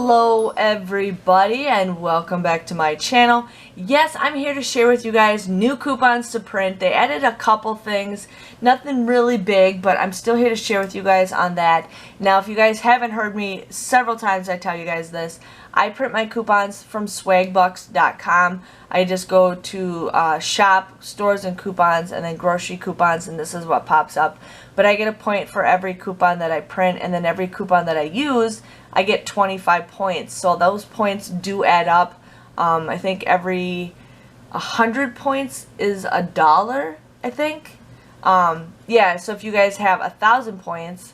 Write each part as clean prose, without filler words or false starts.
Hello everybody and welcome back to my channel. Yes, I'm here to share with you guys new coupons to print. They added a couple things, nothing really big, but I'm still here to share with you guys on that. Now if you guys haven't heard me several times, I tell you guys this. I print my coupons from swagbucks.com. I just go to shop, stores and coupons, and then grocery coupons, and this is what pops up. But I get a point for every coupon that I print, and then every coupon that I use, I get 25 points. So those points do add up. I think every 100 points is $1, I think. Yeah, so if you guys have 1,000 points,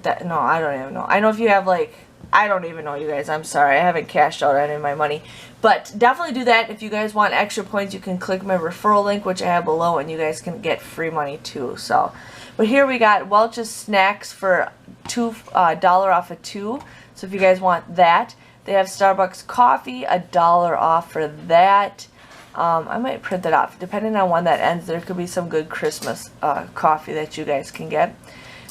no, I don't even know. I know if you have like, I don't even know, you guys. I'm sorry. I haven't cashed out any of my money. But definitely do that. If you guys want extra points, you can click my referral link, which I have below, and you guys can get free money too. So, but here we got Welch's Snacks for $2 off of 2. So if you guys want that. They have Starbucks coffee, $1 off for that. I might print that off. Depending on when that ends, there could be some good Christmas coffee that you guys can get.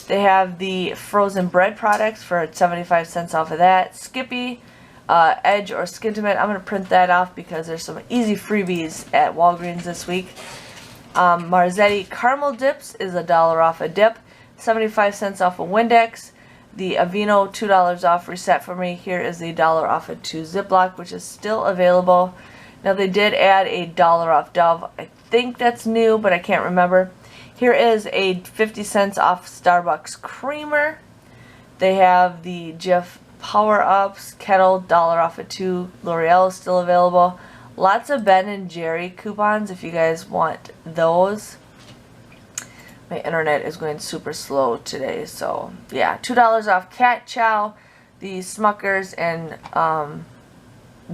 They have the frozen bread products for 75 cents off of that. Skippy, Edge, or Skintimate. I'm going to print that off because there's some easy freebies at Walgreens this week. Marzetti Caramel Dips is $1 off a dip. 75 cents off a Windex. The Aveeno $2 off reset for me. Here is the $1 off a 2 Ziploc, which is still available. Now they did add a $1 off Dove. I think that's new, but I can't remember. Here is a 50 cents off Starbucks creamer. They have the Jif Power Ups Kettle, $1 off of 2. L'Oreal is still available. Lots of Ben & Jerry coupons if you guys want those. My internet is going super slow today, so yeah. $2 off Cat Chow. The Smuckers and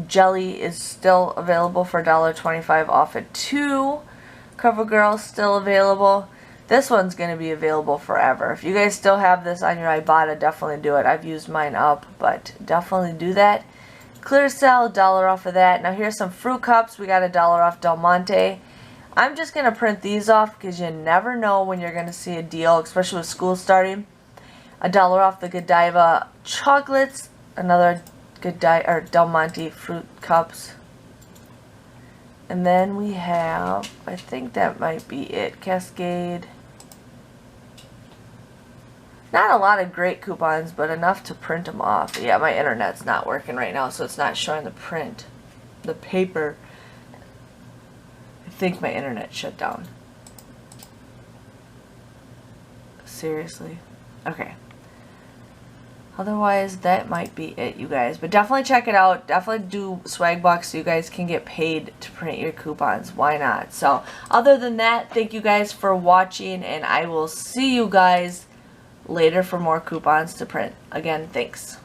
jelly is still available for $1.25 off of 2. CoverGirl still available. This one's going to be available forever. If you guys still have this on your Ibotta, definitely do it. I've used mine up, but definitely do that. Clear Cell, $1 off of that. Now here's some fruit cups. We got $1 off Del Monte. I'm just going to print these off because you never know when you're going to see a deal, especially with school starting. $1 off the Godiva chocolates. Another Del Monte fruit cups. And then we have, I think that might be it, Cascade. Not a lot of great coupons, but enough to print them off. Yeah, my internet's not working right now, so it's not showing the print, the paper. I think my internet shut down. Seriously? Okay. Otherwise, that might be it, you guys. But definitely check it out. Definitely do Swagbucks so you guys can get paid to print your coupons. Why not? So, other than that, thank you guys for watching, and I will see you guys later for more coupons to print. Again, thanks.